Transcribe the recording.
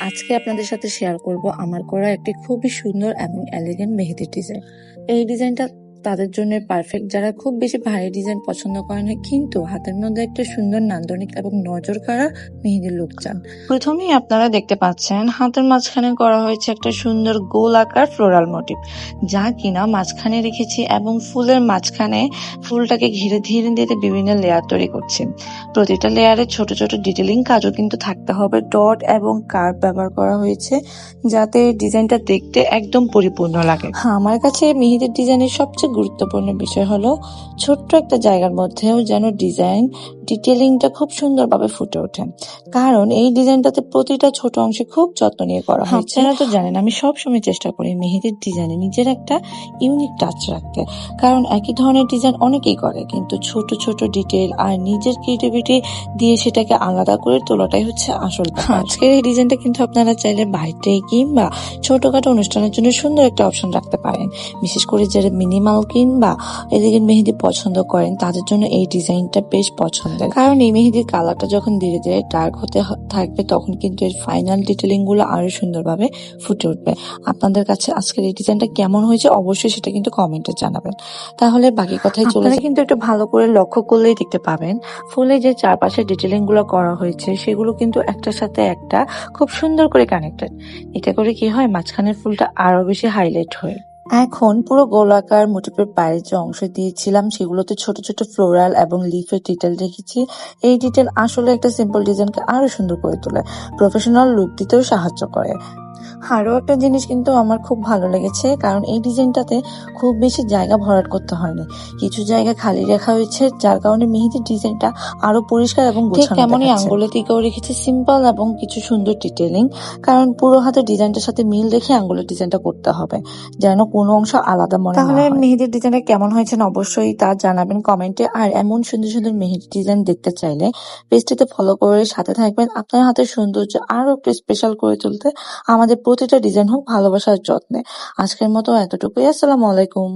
আজকে আপনাদের সাথে শেয়ার করব আমার করা একটি খুবই সুন্দর এবং এলিগেন্ট মেহেদির ডিজাইন। এই ডিজাইনটা তাদের জন্য পারফেক্ট যারা খুব বেশি ভারী ডিজাইন পছন্দ করে না কিন্তু হাতের মধ্যে একটা সুন্দর নান্দনিক এবং নজর কাড়া মেহেদির লুক চান। প্রথমেই আপনারা দেখতে পাচ্ছেন হাতের মাঝখানে করা হয়েছে একটা সুন্দর গোল আকার ফ্লোরাল মোটিভ, যা কিনা মাঝখানে রেখেছি এবং ফুলের মাঝখানে ফুলটাকে ঘিরে ধীরে ধীরে বিভিন্ন লেয়ার তৈরি করছি। প্রতিটা লেয়ারে ছোট ছোট ডিটেলিং কাজও কিন্তু থাকতে হবে। ডট এবং কার্ভ ব্যবহার করা হয়েছে যাতে ডিজাইনটা দেখতে একদম পরিপূর্ণ লাগে। আমার কাছে মেহেদির ডিজাইনের সবচেয়ে গুরুত্বপূর্ণ বিষয় হলো ছোট্ট একটা জায়গার মধ্যেও যেন ডিজাইন ডিটেলিংটা খুব সুন্দরভাবে ফুটে ওঠে, কারণ এই ডিজাইনটাতে প্রতিটা ছোট অংশে খুব যত্ন নিয়ে করা হয়েছে। আপনারা তো জানেন আমি সবসময় চেষ্টা করি মেহেদির ডিজাইনে নিজের একটা ইউনিক টাচ রাখতে, কারণ একই ধরনের ডিজাইন অনেকেই করে কিন্তু ছোট ছোট ডিটেল আর নিজের ক্রিয়েটিভিটি দিয়ে সেটাকে আলাদা করে তোলাটাই হচ্ছে আসল ব্যাপার। আজকের এই ডিজাইনটা কিন্তু আপনারা চাইলে বাড়িতে কিংবা ছোটখাটো অনুষ্ঠানের জন্য সুন্দর একটা অপশন রাখতে পারেন। বিশেষ করে যারা মিনিমাল কিংবা এলিগেন্ট মেহেদি পছন্দ করেন তাদের জন্য এই ডিজাইনটা বেশ পছন্দের, কারণ এই মেহেদির কালারটা যখন ধীরে ধীরে ডার্ক হতে থাকবে তখন কিন্তু এর ফাইনাল ডিটেলিং গুলো আরো সুন্দরভাবে ফুটে উঠবে। আপনাদের কাছে আজকের এই ডিজাইনটা কেমন হয়েছে অবশ্যই সেটা কিন্তু কমেন্টে জানাবেন। তাহলে বাকি কথায় চলে কিন্তু একটু ভালো করে লক্ষ্য করলেই দেখতে পাবেন ফুলে যে চারপাশে ডিটেলিং গুলো করা হয়েছে সেগুলো কিন্তু একটার সাথে একটা খুব সুন্দর করে কানেক্টেড। এটা করে কি হয় মাঝখানের ফুলটা আরো বেশি হাইলাইট হয়। এখন পুরো গোলাকার মোটিভের বাইরে যে অংশ দিয়েছিলাম সেগুলোতে ছোট ছোট ফ্লোরাল এবং লিফের ডিটেল রেখেছি। এই ডিটেল আসলে একটা সিম্পল ডিজাইনকে আরো সুন্দর করে তোলে, প্রফেশনাল লুক দিতেও সাহায্য করে। আরো একটা জিনিস কিন্তু আমার খুব ভালো লেগেছে, কারণ এই ডিজাইনটাতে খুব বেশি জায়গা ভরাট করতে হয়নি, কিছু জায়গা খালি রাখা হয়েছে যার কারণে মেহেদির ডিজাইনটা আরো পরিষ্কার এবং গোছানো দেখাচ্ছে। তেমনই আঙ্গুলের দিকেও রেখেছি সিম্পল এবং কিছু সুন্দর ডিটেলিং, কারণ পুরো হাতের ডিজাইনটার সাথে মিল রেখে আঙ্গুলের ডিজাইনটা করতে হবে যেন কোনো অংশ আলাদা মনে না হয়। তাহলে মেহেদির ডিজাইনটা কেমন হয়েছে অবশ্যই তা জানাবেন কমেন্টে। আর এমন সুন্দর সুন্দর মেহেদির ডিজাইন দেখতে চাইলে পেজটিতে ফলো করে সাথে থাকবেন আপনার হাতের সৌন্দর্য আরো একটু স্পেশাল করে তুলতে। আমাদের প্রতিটা ডিজাইন হোক ভালোবাসার যত্নে। আজকের মতো এতটুকুই। আসসালামু আলাইকুম।